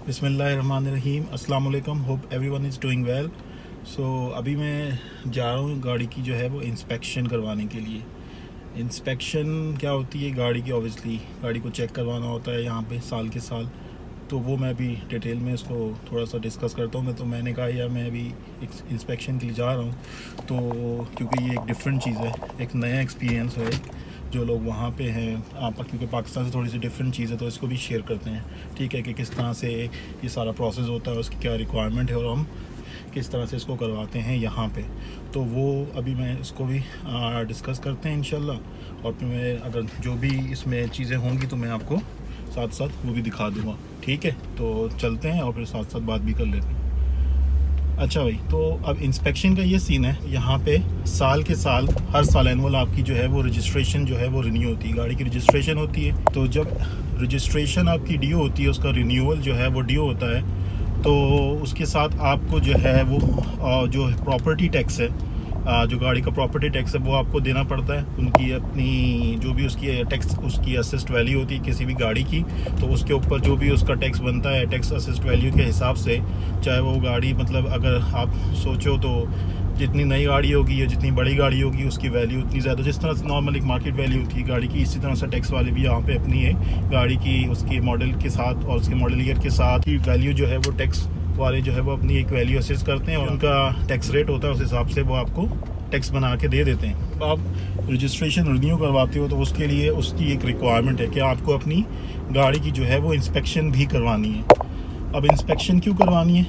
बिस्मिल्लाहिर्रहमानिर्रहीम, अस्सलाम वालेकुम। Hope everyone is doing well. So अभी मैं जा रहा हूँ गाड़ी की जो है वो इंस्पेक्शन करवाने के लिए। इंस्पेक्शन क्या होती है? गाड़ी की ऑब्वियसली गाड़ी को चेक करवाना होता है यहाँ पे साल के साल। तो वो मैं अभी डिटेल में इसको थोड़ा सा डिस्कस करता हूँ। तो मैंने कहा यार मैं अभी इंस्पेक्शन के लिए जा रहा हूँ, तो क्योंकि ये एक डिफरेंट चीज़ है, एक नया एक्सपीरियंस है जो लोग वहाँ पे हैं आप, क्योंकि पाकिस्तान से थोड़ी सी डिफरेंट चीज़ है, तो इसको भी शेयर करते हैं। ठीक है कि किस तरह से ये सारा प्रोसेस होता है, उसकी क्या रिक्वायरमेंट है और हम किस तरह से इसको करवाते हैं यहाँ पे। तो वो अभी मैं इसको भी डिस्कस करते हैं इंशाल्लाह। और फिर मैं अगर जो भी इसमें चीज़ें होंगी तो मैं आपको साथ साथ वो भी दिखा दूँगा। ठीक है, तो चलते हैं और फिर साथ साथ बात भी कर लेते हैं। अच्छा भाई, तो अब इंस्पेक्शन का ये सीन है, यहाँ पे साल के साल हर साल एनुअल आपकी जो है वो रजिस्ट्रेशन जो है वो रिन्यू होती है, गाड़ी की रजिस्ट्रेशन होती है। तो जब रजिस्ट्रेशन आपकी ड्यू होती है, उसका रिन्यूअल जो है वो ड्यू होता है, तो उसके साथ आपको जो है वो जो प्रॉपर्टी टैक्स है, जो गाड़ी का प्रॉपर्टी टैक्स है वो आपको देना पड़ता है। उनकी अपनी जो भी उसकी टैक्स, उसकी असिस्ट वैल्यू होती है किसी भी गाड़ी की, तो उसके ऊपर जो भी उसका टैक्स बनता है टैक्स असिस्ट वैल्यू के हिसाब से, चाहे वो गाड़ी मतलब अगर आप सोचो तो जितनी नई गाड़ी होगी या जितनी बड़ी गाड़ी होगी उसकी वैल्यू उतनी ज़्यादा, जिस तरह से नॉर्मल एक मार्केट वैल्यू होती है गाड़ी की, इसी तरह से टैक्स वाले भी यहाँ पे अपनी है गाड़ी की उसकी मॉडल के साथ और उसके मॉडल ईयर के साथ ही वैल्यू जो है वो टैक्स वाले जो है वो अपनी एक वैल्यू असेस करते हैं और उनका टैक्स रेट होता है, उस हिसाब से वो आपको टैक्स बना के दे देते हैं। तो आप रजिस्ट्रेशन रिन्यू करवाते हो तो उसके लिए उसकी एक रिक्वायरमेंट है कि आपको अपनी गाड़ी की जो है वो इंस्पेक्शन भी करवानी है। अब इंस्पेक्शन क्यों करवानी है?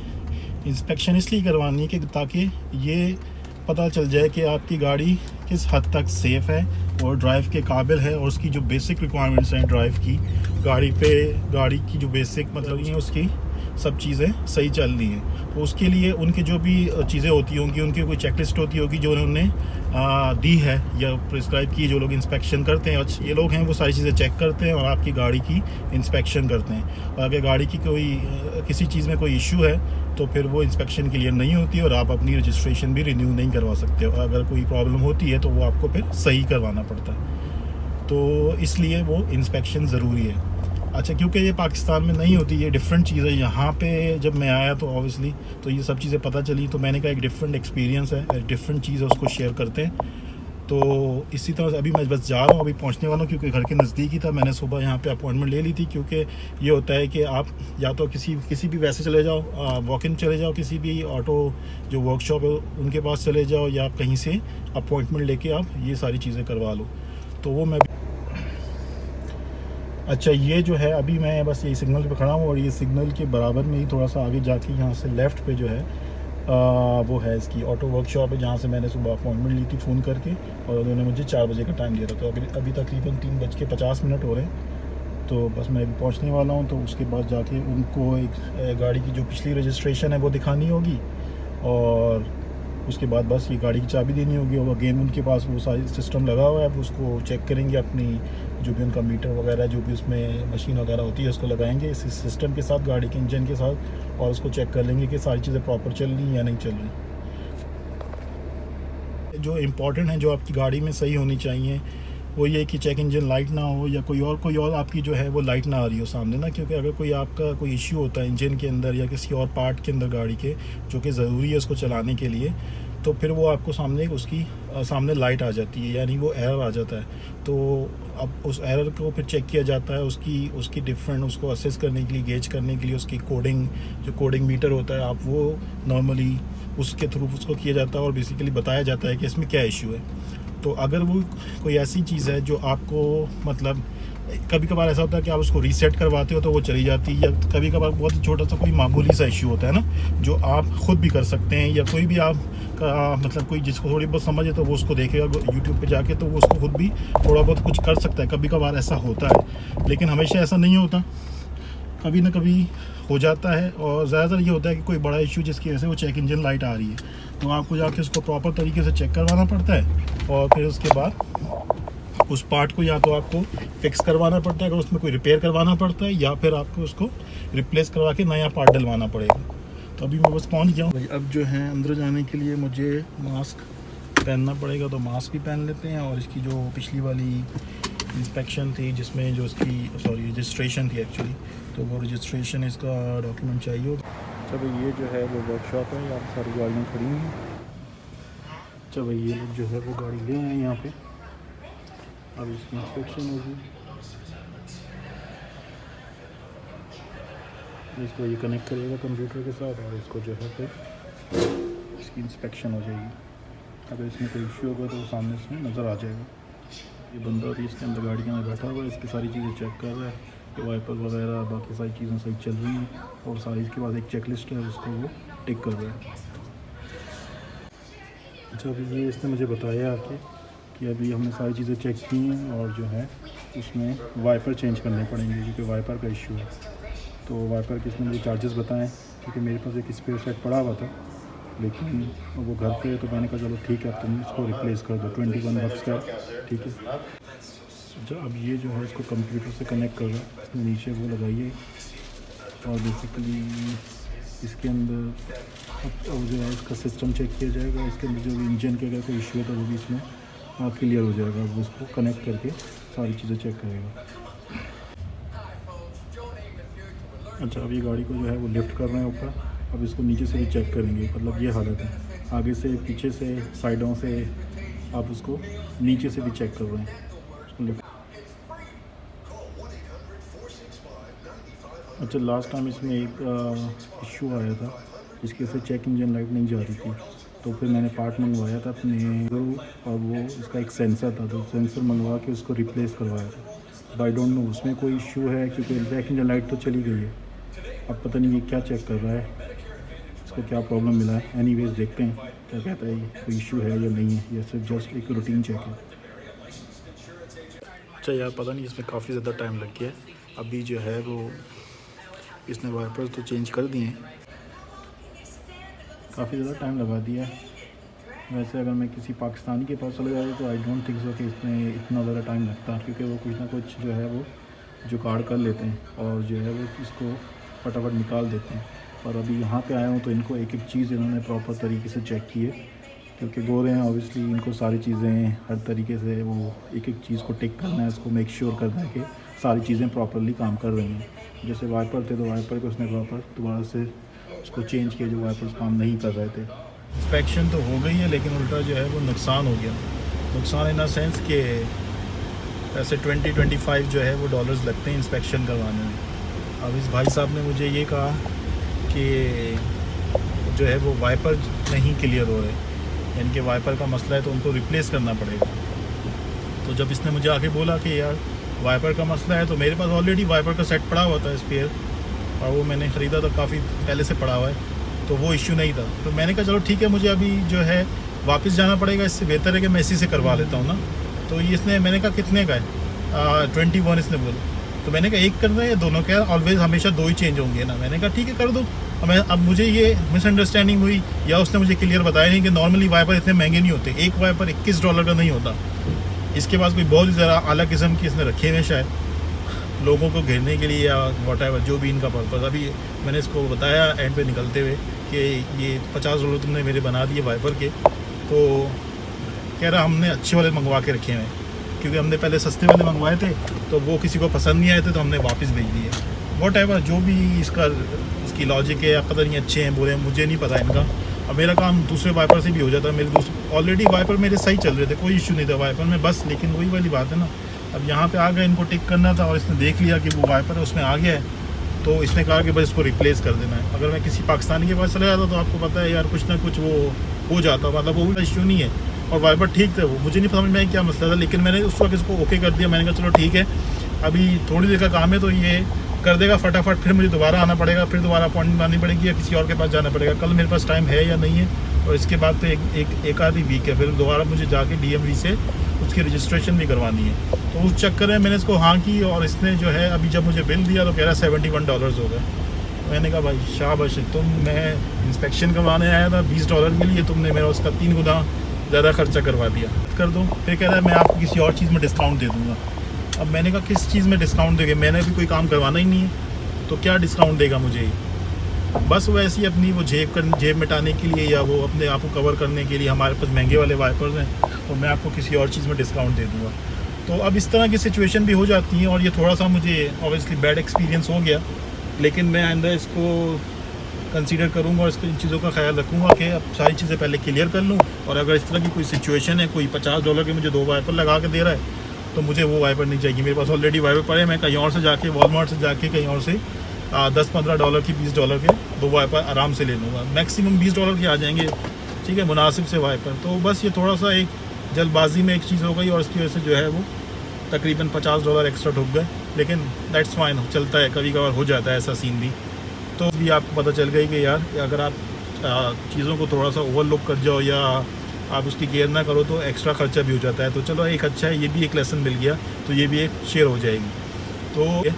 इंस्पेक्शन इसलिए करवानी है कि ताकि ये पता चल जाए कि आपकी गाड़ी किस हद तक सेफ़ है और ड्राइव के काबिल है, और उसकी जो बेसिक रिक्वायरमेंट्स हैं ड्राइव की, गाड़ी की जो बेसिक मतलब ये उसकी सब चीज़ें सही चल रही हैं। तो उसके लिए उनकी जो भी चीज़ें होती होंगी, उनकी कोई चेकलिस्ट होती होगी जो उन्होंने दी है या प्रिस्क्राइब की। जो लोग इंस्पेक्शन करते हैं, ये लोग हैं, वो सारी चीज़ें चेक करते हैं और आपकी गाड़ी की इंस्पेक्शन करते हैं। और अगर गाड़ी की कोई किसी चीज़ में कोई इशू है तो फिर वो इंस्पेक्शन क्लियर नहीं होती और आप अपनी रजिस्ट्रेशन भी रिन्यू नहीं करवा सकते। और अगर कोई प्रॉब्लम होती है तो वो आपको फिर सही करवाना पड़ता है। तो इसलिए वो इंस्पेक्शन ज़रूरी है। अच्छा, क्योंकि ये पाकिस्तान में नहीं होती, ये डिफरेंट चीज़ है। यहाँ पे जब मैं आया तो ऑब्वियसली तो ये सब चीज़ें पता चली, तो मैंने कहा एक डिफरेंट एक्सपीरियंस है, एक डिफरेंट चीज़ है, उसको शेयर करते हैं। तो इसी तरह से अभी मैं बस जा रहा हूँ, अभी पहुँचने वाला हूँ, क्योंकि घर के नज़दीक ही था। मैंने सुबह यहाँ पे अपॉइंटमेंट ले ली थी, क्योंकि ये होता है कि आप या तो किसी भी वैसे चले जाओ, वॉक इन चले जाओ, किसी भी ऑटो जो वर्कशॉप है उनके पास चले जाओ, या आप कहीं से अपॉइंटमेंट लेके आप ये सारी चीज़ें करवा लो। तो वो मैं अच्छा, ये जो है अभी मैं बस यही सिग्नल पे खड़ा हूँ और ये सिग्नल के बराबर में ही थोड़ा सा आगे जाके यहाँ से लेफ़्ट पे जो है वो है इसकी ऑटो वर्कशॉप है, जहाँ से मैंने सुबह अपॉइंटमेंट ली थी फ़ोन करके, और उन्होंने मुझे 4 बजे का टाइम दिया था। तो अभी तकरीबन 3:50 हो रहे हैं। तो बस मैं अभी पहुँचने वाला हूँ। तो उसके बाद जाके उनको एक गाड़ी की जो पिछली रजिस्ट्रेशन है वो दिखानी होगी, और उसके बाद बस ये गाड़ी की चाबी देनी होगी। और अगेन उनके पास वो सारी सिस्टम लगा हुआ है, वो उसको चेक करेंगे, अपनी जो भी उनका मीटर वगैरह जो भी उसमें मशीन वगैरह होती है उसको लगाएंगे इस सिस्टम के साथ, गाड़ी के इंजन के साथ, और उसको चेक कर लेंगे कि सारी चीज़ें प्रॉपर चल रही हैं या नहीं चल रही। जो इम्पोर्टेंट है, जो आपकी गाड़ी में सही होनी चाहिए, वो ये कि चेक इंजन लाइट ना हो, या कोई और आपकी जो है वो लाइट ना आ रही हो सामने ना। क्योंकि अगर कोई आपका कोई इश्यू होता है इंजन के अंदर या किसी और पार्ट के अंदर गाड़ी के, जो कि ज़रूरी है उसको चलाने के लिए, तो फिर वो आपको सामने उसकी सामने लाइट आ जाती है, यानी वो एरर आ जाता है। तो अब उस एरर को फिर चेक किया जाता है, उसकी डिफरेंट उसको असेस करने के लिए, गेज करने के लिए उसकी कोडिंग मीटर होता है, आप वो नॉर्मली उसके थ्रू उसको किया जाता है और बेसिकली बताया जाता है कि इसमें क्या इशू है। तो अगर वो कोई ऐसी चीज़ है जो आपको मतलब कभी कभार ऐसा होता है कि आप उसको रीसेट करवाते हो तो वो चली जाती है, या कभी कभार बहुत ही छोटा सा कोई मामूली सा इशू होता है ना, जो आप ख़ुद भी कर सकते हैं, या कोई भी आप का मतलब कोई जिसको थोड़ी बहुत समझ है तो वो उसको देखेगा यूट्यूब पे जाके, तो वो उसको खुद भी थोड़ा बहुत कुछ कर सकता है। कभी कभार ऐसा होता है, लेकिन हमेशा ऐसा नहीं होता, कभी ना कभी हो जाता है। और ज़्यादातर ये होता है कि कोई बड़ा इशू जिसकी वजह से वो चेक इंजन लाइट आ रही है, तो आपको जाके उसको प्रॉपर तरीके से चेक करवाना पड़ता है, और फिर उसके बाद उस पार्ट को या तो आपको फिक्स करवाना पड़ता है, अगर उसमें कोई रिपेयर करवाना पड़ता है, या फिर आपको उसको रिप्लेस करवा के नया पार्ट डलवाना पड़ेगा। तो अभी मैं बस पहुंच गया हूँ। अब जो है अंदर जाने के लिए मुझे मास्क पहनना पड़ेगा, तो मास्क भी पहन लेते हैं। और इसकी जो पिछली वाली इंस्पेक्शन थी जिसमें जो उसकी रजिस्ट्रेशन थी एक्चुअली, तो वो रजिस्ट्रेशन इसका डॉक्यूमेंट चाहिए होगा। अच्छा भाई ये जो है वो वर्कशॉप है, यहाँ पर सारी गाड़ियाँ खड़ी हैं। अच्छा भाई ये लोग जो है वो गाड़ी ले आए हैं यहाँ पे, अब इसकी इंस्पेक्शन होगी। इसको ये कनेक्ट करेगा कंप्यूटर के साथ और इसको जो है फिर इसकी इंस्पेक्शन हो जाएगी। अगर इसमें कोई इश्यू होगा तो वो सामने इसमें नज़र आ जाएगा। ये बंदा भी इसके अंदर गाड़ियों में बैठा हुआ है, इसकी सारी चीज़ें चेक कर रहा है कि वाइपर वगैरह बाकी सारी चीज़ें सही चल रही हैं, और सारी इसके पास एक चेक लिस्ट है उसको वो टिक कर रहा है। अच्छा अभी ये इसने मुझे बताया आके कि अभी हमने सारी चीज़ें चेक की हैं और जो है उसमें वाइपर चेंज करने पड़ेंगे क्योंकि वाइपर का इशू है। तो वाइपर के इसने मुझे चार्जेस बताएं क्योंकि मेरे पास एक स्पेयर सेट पड़ा हुआ था, लेकिन वो घर पे, तो मैंने कहा चलो ठीक है तुम इसको रिप्लेस कर दो, 21 बक्स का, ठीक है। अच्छा अब ये जो है इसको कंप्यूटर से कनेक्ट कर रहा है, इसमें नीचे वो लगाइए और बेसिकली इसके अंदर अब जो है इसका सिस्टम चेक किया जाएगा। इसके अंदर जो भी इंजन के अगर कोई इशू है तो वो भी इसमें क्लियर हो जाएगा। अब उसको कनेक्ट करके सारी चीज़ें चेक करेगा। अच्छा अब ये गाड़ी को जो है वो लिफ्ट कर रहे हैं ऊपर, अब इसको नीचे से भी चेक करेंगे, मतलब ये हालत है, आगे से, पीछे से, साइडों से, आप उसको नीचे से भी चेक कर रहे हैं उसको लिफ्ट। अच्छा लास्ट टाइम इसमें एक इशू आया था जिसकी वजह से चेक इंजन लाइट नहीं जा रही थी, तो फिर मैंने पार्ट मंगवाया था अपने और वो इसका एक सेंसर था, तो सेंसर मंगवा के उसको रिप्लेस करवाया था। अब आई डोंट नो उसमें कोई इशू है क्योंकि चेक इंजन लाइट तो चली गई है, अब पता नहीं ये क्या चेक कर रहा है, इसको क्या प्रॉब्लम मिला है। एनीवेज देखते हैं क्या कहता है, ये कोई इशू है या नहीं है, ये सिर्फ जस्ट एक रूटीन चेक है। अच्छा यार पता नहीं इसमें काफ़ी ज़्यादा टाइम लग गया है। अभी जो है वो इसने वाइपर्स तो चेंज कर दिए हैं, काफ़ी ज़्यादा टाइम लगा दिया है। वैसे अगर मैं किसी पाकिस्तानी के पास चले जाता तो आई डोंट थिंक सो कि इसमें इतना ज़्यादा टाइम लगता, क्योंकि वो कुछ ना कुछ जो है वो जुगाड़ कर लेते हैं और जो है वो इसको फटाफट निकाल देते हैं। और अभी यहाँ पे आया हूँ तो इनको एक एक चीज़ इन्होंने प्रॉपर तरीके से चेक की है, क्योंकि गोरे हैं ऑब्वियसली, इनको सारी चीज़ें हर तरीके से वो एक एक चीज़ को टिक करना है, उसको मेक श्योर करना है कि सारी चीज़ें प्रॉपरली काम कर रही हैं। जैसे वाइपर थे तो वाइपर को उसने प्रॉपर दोबारा से उसको चेंज किया जो वाइपर्स काम नहीं कर रहे थे। इंस्पेक्शन तो हो गई है लेकिन उल्टा जो है वो नुकसान हो गया। नुकसान इन द सेंस कि ऐसे 20-25 जो है वो डॉलर्स लगते हैं इंस्पेक्शन करवाने में। अब इस भाई साहब ने मुझे ये कहा कि जो है वो वाइपर नहीं क्लियर हो रहे, यानी कि वाइपर का मसला है तो उनको रिप्लेस करना पड़ेगा। तो जब इसने मुझे आके बोला कि यार वाइपर का मसला है, तो मेरे पास ऑलरेडी वाइपर का सेट पड़ा हुआ था स्पेयर, और वो मैंने ख़रीदा था काफ़ी पहले से पड़ा हुआ है, तो वो इश्यू नहीं था। तो मैंने कहा चलो ठीक है, मुझे अभी जो है वापस जाना पड़ेगा, इससे बेहतर है कि मैं इसी से करवा लेता हूँ ना। तो इसने, मैंने कहा कितने का है, 21 इसने बोला। तो मैंने कहा एक करना है या दोनों का, ऑलवेज हमेशा दो ही चेंज होंगे ना। मैंने कहा ठीक है कर दो। अब मुझे ये मिसअंडरस्टैंडिंग हुई या उसने मुझे क्लियर बताया नहीं कि नॉर्मली वाइपर इतने महंगे नहीं होते, एक वाइपर $21 का नहीं होता। इसके पास कोई बहुत ही ज़रा अलग किस्म की इसने रखे हुए शायद लोगों को घेरने के लिए या वॉटएवर, जो भी इनका पर्पज़। अभी मैंने इसको बताया एंड पे निकलते हुए कि ये $50 तुमने मेरे बना दिए वाइपर के, तो कह रहा हमने अच्छे वाले मंगवा के रखे हैं क्योंकि हमने पहले सस्ते वाले मंगवाए थे, तो वो किसी को पसंद नहीं आए थे तो हमने वापस भेज दिए। वॉटएवर जो भी इसकी लॉजिक है, या पता नहीं अच्छे हैं बुरे हैं, मुझे नहीं पता इनका। अब मेरा काम दूसरे वाइपर से भी हो जाता है, मेरे दूसरे ऑलरेडी वाइपर मेरे सही चल रहे थे, कोई इशू नहीं था वाइपर में, बस लेकिन वही वाली बात है ना, अब यहाँ पे आ गए, इनको टिक करना था और इसने देख लिया कि वो वाइपर है उसमें आ गया है, तो इसने कहा कि बस इसको रिप्लेस कर देना है। अगर मैं किसी पाकिस्तानी के पास चला जाता तो आपको पता है यार कुछ ना कुछ वो हो जाता, मतलब वो इशू नहीं है और वाइपर ठीक थे। वो मुझे नहीं समझ में क्या मसला था, लेकिन मैंने उस वक्त इसको ओके कर दिया। मैंने कहा चलो ठीक है, अभी थोड़ी देर का काम है तो ये कर देगा फटाफट, फिर मुझे दोबारा आना पड़ेगा, फिर दोबारा अपॉइंटमेंट आनी पड़ेगी या किसी और के पास जाना पड़ेगा। कल मेरे पास टाइम है या नहीं है, और इसके बाद तो एक आधी वीक है, फिर दोबारा मुझे जाके DMV से उसकी रजिस्ट्रेशन भी करवानी है। तो उस चक्कर में मैंने इसको हाँ की, और इसने जो है अभी जब मुझे बिल दिया तो कह रहा $71 हो गए। मैंने कहा भाई शाबाश, मैं इंस्पेक्शन करवाने आया था $20 के लिए, तुमने मेरा उसका 3 गुना ज़्यादा खर्चा करवा दिया, कर दो। फिर कह रहा है मैं आपको किसी और चीज़ में डिस्काउंट दे दूँगा। अब मैंने कहा किस चीज़ में डिस्काउंट देंगे, मैंने भी कोई काम करवाना ही नहीं है, तो क्या डिस्काउंट देगा मुझे। बस वो ऐसी अपनी वो जेब मिटाने के लिए या वो अपने आप को कवर करने के लिए, हमारे पास महंगे वाले वाइपर्स हैं तो मैं आपको किसी और चीज़ में डिस्काउंट दे दूँगा। तो अब इस तरह की सिचुएशन भी हो जाती हैं और ये थोड़ा सा मुझे ऑब्वियसली बैड एक्सपीरियंस हो गया, लेकिन मैं आइंदा इसको कंसीडर करूँगा और इसको इन चीज़ों का ख्याल रखूँगा कि अब सारी चीज़ें पहले क्लियर कर लूँ, और अगर इस तरह की कोई सिचुएशन है, कोई $50 के मुझे 2 वाइपर लगा के दे रहा है, तो मुझे वो वाइपर नहीं चाहिए। मेरे पास ऑलरेडी वाइपर पड़े, मैं कहीं और से जाके वॉलमार्ट से जाके कहीं और से $10-15 की $20 के 2 वाइपर आराम से ले लूँगा, मैक्सिमम $20 के आ जाएंगे, ठीक है, मुनासिब से वाइपर। तो बस ये थोड़ा सा एक जल्दबाजी में एक चीज़ हो गई और इसकी वजह से जो है वो तकरीबन $50 एक्स्ट्रा ठुक गए, लेकिन दैट्स फाइन, चलता है, कभी कभार हो जाता है ऐसा सीन भी। तो भी आपको पता चल गई कि यार अगर आप चीज़ों को थोड़ा सा ओवरलुक कर जाओ या आप उसकी केयर ना करो तो एक्स्ट्रा खर्चा भी हो जाता है। तो चलो एक अच्छा है, ये भी एक लेसन मिल गया, तो ये भी एक शेयर हो जाएगी।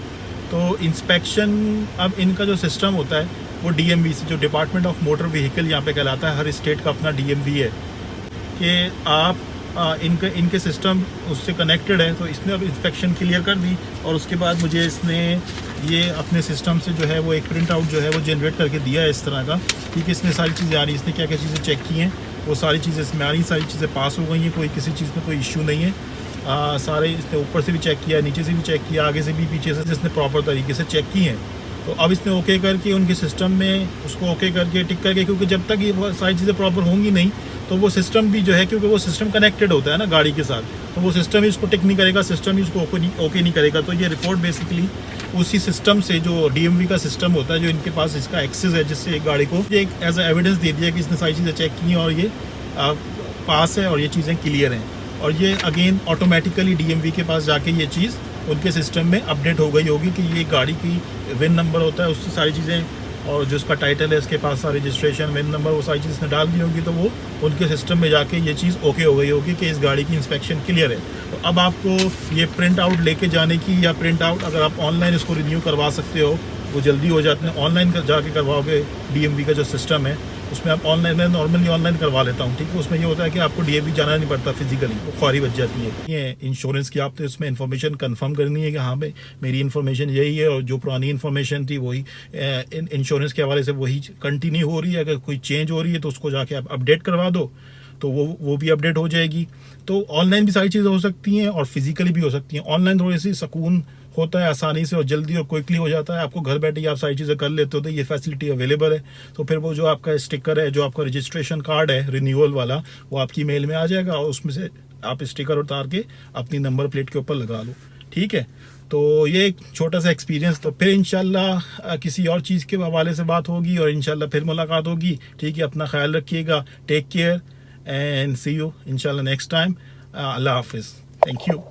तो इंस्पेक्शन, अब इनका जो सिस्टम होता है वो DMV से, जो डिपार्टमेंट ऑफ मोटर व्हीकल यहाँ पे कहलाता है, हर स्टेट का अपना DMV है कि आप इनके सिस्टम उससे कनेक्टेड है। तो इसने अब इंस्पेक्शन क्लियर कर दी और उसके बाद मुझे इसने ये अपने सिस्टम से जो है वो एक प्रिंट आउट जो है वो जनरेट करके दिया है इस तरह का, ठीक है। इसमें सारी चीज़ें आ रही, इसने क्या क्या चीज़ें चेक की हैं वो सारी चीज़ें इसमें आ रही, सारी चीज़ें पास हो गई हैं, कोई किसी चीज़ में कोई इश्यू नहीं है। सारे इसने ऊपर से भी चेक किया, नीचे से भी चेक किया, आगे से भी पीछे से जिसने प्रॉपर तरीके से चेक की हैं। तो अब इसने ओके करके उनके सिस्टम में उसको ओके करके टिक करके, क्योंकि जब तक ये सारी चीज़ें प्रॉपर होंगी नहीं तो वो सिस्टम भी जो है, क्योंकि वो सिस्टम कनेक्टेड होता है ना गाड़ी के साथ, तो वो सिस्टम ही उसको टिक नहीं करेगा, सिस्टम ही उसको ओके नहीं करेगा। तो ये रिपोर्ट बेसिकली उसी सिस्टम से, जो DMV का सिस्टम होता है, जो इनके पास इसका एक्सेस है, जिससे एक गाड़ी को ये एक एज एविडेंस दे दिया कि इसने सारी चीज़ें चेक की हैं और ये पास है और ये चीज़ें क्लियर हैं। और ये अगेन ऑटोमेटिकली DMV के पास जाके ये चीज़ उनके सिस्टम में अपडेट हो गई होगी कि ये गाड़ी की विन नंबर होता है, उससे सारी चीज़ें, और जो उसका टाइटल है इसके पास, सारी रजिस्ट्रेशन, विन नंबर, वो सारी चीज़ इसने डाल दी होगी, तो वो उनके सिस्टम में जाके ये चीज़ ओके हो गई होगी कि इस गाड़ी की इंस्पेक्शन क्लियर है। तो अब आपको ये प्रिंट आउट लेके जाने की, या प्रिंट आउट अगर आप ऑनलाइन इसको रिन्यू करवा सकते हो, वो जल्दी हो जाते हैं, ऑनलाइन जाके करवाओगे। DMV का जो सिस्टम है उसमें आप ऑनलाइन, मैं नॉर्मली ऑनलाइन करवा लेता हूँ, ठीक है। उसमें ये होता है कि आपको DMV जाना नहीं पड़ता फिजिकली, वो ख्वारी बच जाती है। ये इंश्योरेंस की आपने उसमें इन्फॉर्मेशन कंफर्म करनी है कि हाँ भाई मेरी इन्फॉर्मेशन यही है और जो पुरानी इन्फॉर्मेशन थी वही इंश्योरेंस के हवाले से वही कंटिन्यू हो रही है। अगर कोई चेंज हो रही है तो उसको जाके आप अपडेट करवा दो, तो वो भी अपडेट हो जाएगी। तो ऑनलाइन भी सारी चीज़ें हो सकती हैं और फिजिकली भी हो सकती हैं। ऑनलाइन थोड़ी सी सुकून होता है, आसानी से और जल्दी और क्विकली हो जाता है, आपको घर बैठे ही आप सारी चीज़ें कर लेते हो, तो ये फैसिलिटी अवेलेबल है। तो फिर वो जो आपका स्टिकर है, जो आपका रजिस्ट्रेशन कार्ड है रिन्यूअल वाला, वो आपकी मेल में आ जाएगा और उसमें से आप स्टिकर उतार के अपनी नंबर प्लेट के ऊपर लगा लो, ठीक है। तो ये एक छोटा सा एक्सपीरियंस। तो फिर इंशाल्लाह किसी और चीज़ के हवाले से बात होगी और इंशाल्लाह फिर मुलाकात होगी, ठीक है। अपना ख्याल रखिएगा, take care and see you इंशाल्लाह नेक्स्ट टाइम। अल्लाह हाफिज़, थैंक यू।